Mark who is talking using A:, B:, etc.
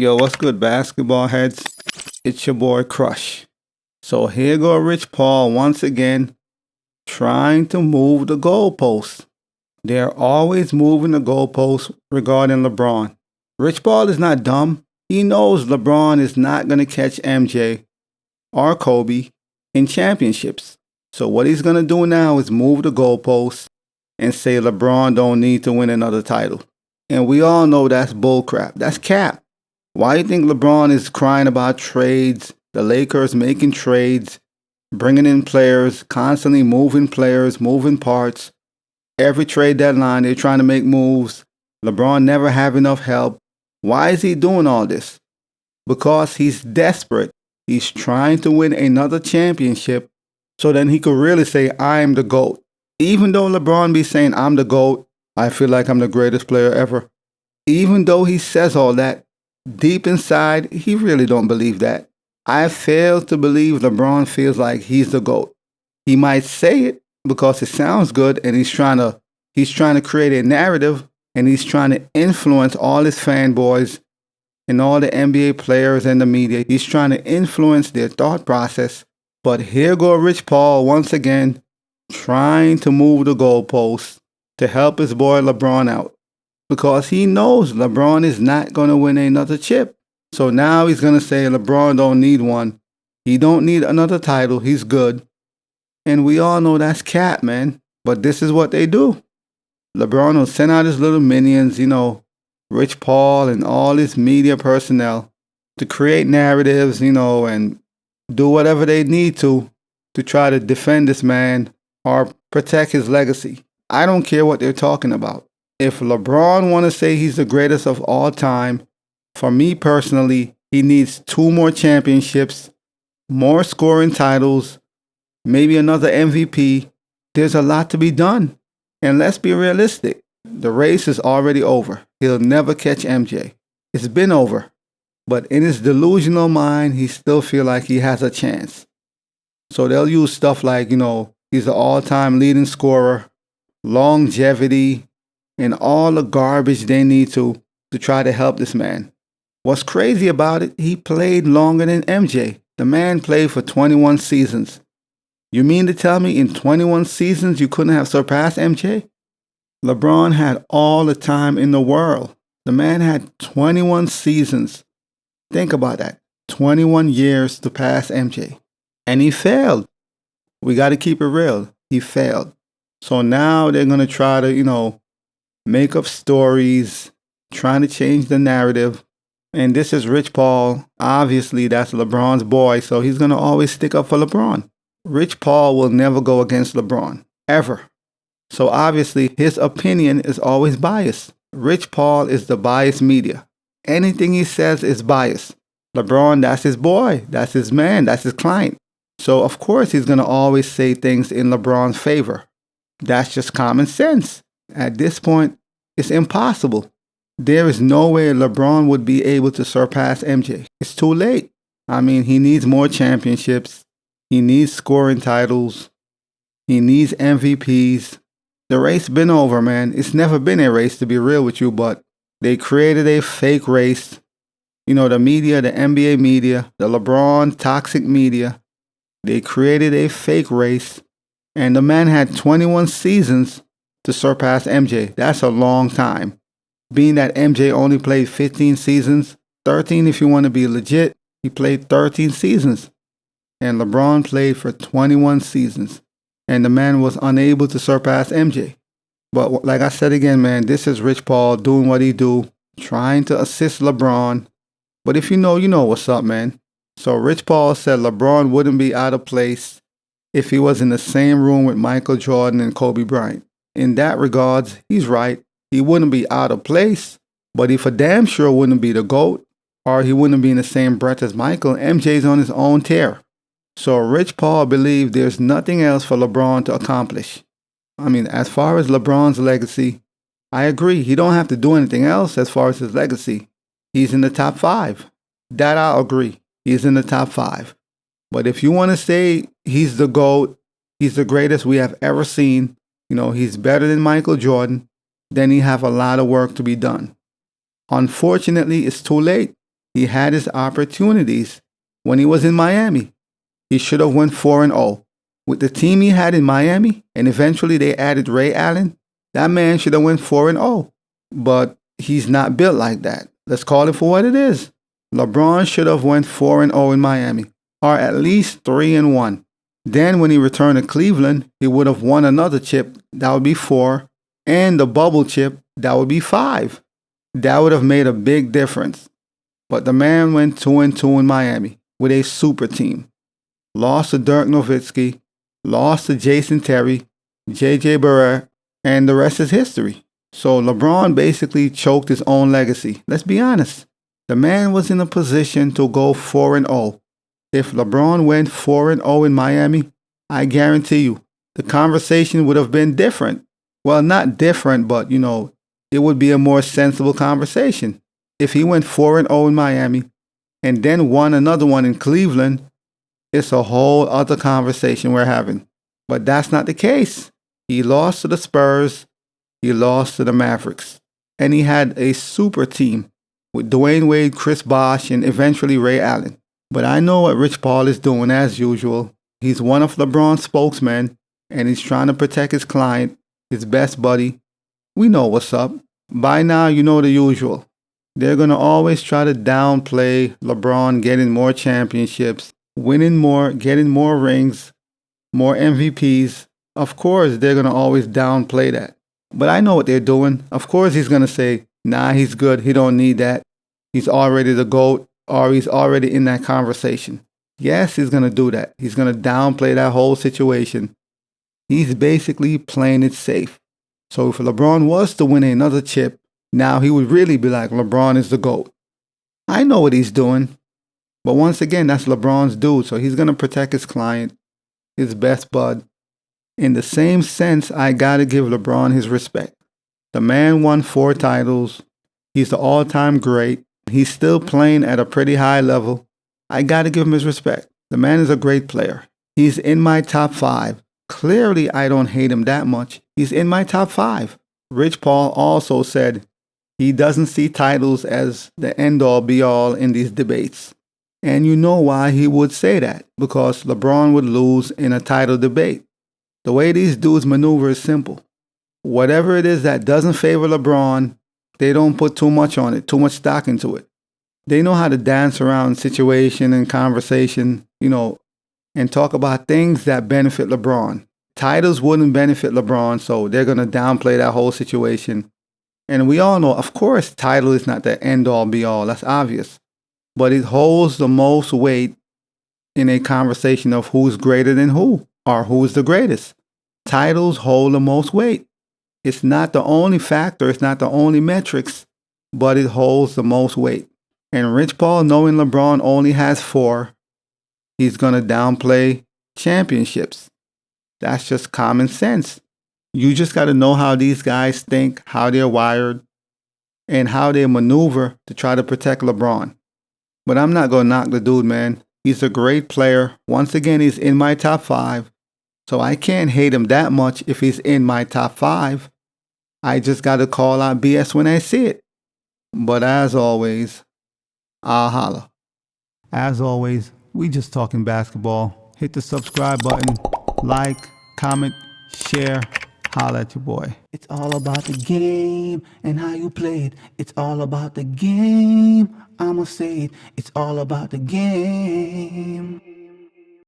A: Yo, what's good, basketball heads? It's your boy Crush. So here go Rich Paul once again, trying to move the goalposts. They're always moving the goalposts regarding LeBron. Rich Paul is not dumb. He knows LeBron is not going to catch MJ or Kobe in championships. So what he's going to do now is move the goalposts and say LeBron don't need to win another title. And we all know that's bullcrap. That's cap. Why do you think LeBron is crying about trades, the Lakers making trades, bringing in players, constantly moving players, moving parts? Every trade deadline, they're trying to make moves. LeBron never have enough help. Why is he doing all this? Because he's desperate. He's trying to win another championship so then he could really say, I'm the GOAT. Even though LeBron be saying, I'm the GOAT, I feel like I'm the greatest player ever. Even though he says all that, deep inside, he really don't believe that. I fail to believe LeBron feels like he's the GOAT. He might say it because it sounds good and he's trying to create a narrative and he's trying to influence all his fanboys and all the NBA players and the media. He's trying to influence their thought process. But here go Rich Paul once again, trying to move the goalposts to help his boy LeBron out. Because he knows LeBron is not going to win another chip. So now he's going to say LeBron don't need one. He don't need another title. He's good. And we all know that's cap, man. But this is what they do. LeBron will send out his little minions, Rich Paul and all his media personnel to create narratives, and do whatever they need to try to defend this man or protect his legacy. I don't care what they're talking about. If LeBron want to say he's the greatest of all time, for me personally, he needs 2 more championships, more scoring titles, maybe another MVP. There's a lot to be done. And let's be realistic. The race is already over. He'll never catch MJ. It's been over. But in his delusional mind, he still feel like he has a chance. So they'll use stuff like, he's the all-time leading scorer, longevity, and all the garbage they need to try to help this man. What's crazy about it, he played longer than MJ. The man played for 21 seasons. You mean to tell me in 21 seasons you couldn't have surpassed MJ? LeBron had all the time in the world. The man had 21 seasons. Think about that. 21 years to pass MJ. And he failed. We got to keep it real. He failed. So now they're going to try to, make up stories, trying to change the narrative. And this is Rich Paul. Obviously, that's LeBron's boy, so he's going to always stick up for LeBron. Rich Paul will never go against LeBron, ever. So obviously, his opinion is always biased. Rich Paul is the biased media. Anything he says is biased. LeBron, that's his boy. That's his man. That's his client. So of course, he's going to always say things in LeBron's favor. That's just common sense. At this point, it's impossible. There is no way LeBron would be able to surpass MJ. It's too late. He needs more championships. He needs scoring titles. He needs MVPs. The race been over, man. It's never been a race, to be real with you, but they created a fake race. The media, the NBA media, the LeBron toxic media, they created a fake race. And the man had 21 seasons to surpass MJ. That's a long time. Being that MJ only played 15 seasons, 13 if you want to be legit, he played 13 seasons. And LeBron played for 21 seasons. And the man was unable to surpass MJ. But like I said again, man, this is Rich Paul doing what he do, trying to assist LeBron. But if you know what's up, man. So Rich Paul said LeBron wouldn't be out of place if he was in the same room with Michael Jordan and Kobe Bryant. In that regards, he's right. He wouldn't be out of place, but he for damn sure wouldn't be the GOAT, or he wouldn't be in the same breath as Michael. MJ's on his own tear. So Rich Paul believes there's nothing else for LeBron to accomplish. As far as LeBron's legacy, I agree. He don't have to do anything else as far as his legacy. He's in the top 5. That I'll agree. He's in the top 5. But if you want to say he's the GOAT, he's the greatest we have ever seen, he's better than Michael Jordan, then he have a lot of work to be done. Unfortunately, it's too late. He had his opportunities when he was in Miami. He should have went 4-0. With the team he had in Miami, and eventually they added Ray Allen, that man should have went 4-0. But he's not built like that. Let's call it for what it is. LeBron should have went 4-0 in Miami, or at least 3-1. Then when he returned to Cleveland, he would have won another chip. That would be 4. And the bubble chip, that would be 5. That would have made a big difference. But the man went 2-2 in Miami with a super team. Lost to Dirk Nowitzki, lost to Jason Terry, J.J. Barea, and the rest is history. So LeBron basically choked his own legacy. Let's be honest. The man was in a position to go 4-0. If LeBron went 4-0 in Miami, I guarantee you, the conversation would have been different. Well, not different, but, it would be a more sensible conversation. If he went 4-0 in Miami and then won another one in Cleveland, it's a whole other conversation we're having. But that's not the case. He lost to the Spurs. He lost to the Mavericks. And he had a super team with Dwayne Wade, Chris Bosh, and eventually Ray Allen. But I know what Rich Paul is doing as usual. He's one of LeBron's spokesmen, and he's trying to protect his client, his best buddy. We know what's up. By now, you know the usual. They're going to always try to downplay LeBron getting more championships, winning more, getting more rings, more MVPs. Of course, they're going to always downplay that. But I know what they're doing. Of course, he's going to say, nah, he's good. He don't need that. He's already the GOAT, or he's already in that conversation. Yes, he's going to do that. He's going to downplay that whole situation. He's basically playing it safe. So if LeBron was to win another chip, now he would really be like, LeBron is the GOAT. I know what he's doing. But once again, that's LeBron's dude. So he's going to protect his client, his best bud. In the same sense, I got to give LeBron his respect. The man won 4 titles. He's the all-time great. He's still playing at a pretty high level. I got to give him his respect. The man is a great player. He's in my top 5. Clearly, I don't hate him that much. He's in my top 5. Rich Paul also said he doesn't see titles as the end-all be-all in these debates. And you know why he would say that. Because LeBron would lose in a title debate. The way these dudes maneuver is simple. Whatever it is that doesn't favor LeBron, they don't put too much on it, too much stock into it. They know how to dance around situation and conversation, and talk about things that benefit LeBron. Titles wouldn't benefit LeBron, so they're going to downplay that whole situation. And we all know, of course, title is not the end-all be-all. That's obvious. But it holds the most weight in a conversation of who's greater than who, or who's the greatest. Titles hold the most weight. It's not the only factor, it's not the only metrics, but it holds the most weight. And Rich Paul, knowing LeBron only has 4, he's going to downplay championships. That's just common sense. You just got to know how these guys think, how they're wired, and how they maneuver to try to protect LeBron. But I'm not going to knock the dude, man. He's a great player. Once again, he's in my top 5. So I can't hate him that much if he's in my top 5. I just got to call out BS when I see it. But as always, I'll holla. As always, we just talking basketball. Hit the subscribe button, like, comment, share. Holla at your boy. It's all about the game and how you play it. It's all about the game. I'ma say it. It's all about the game.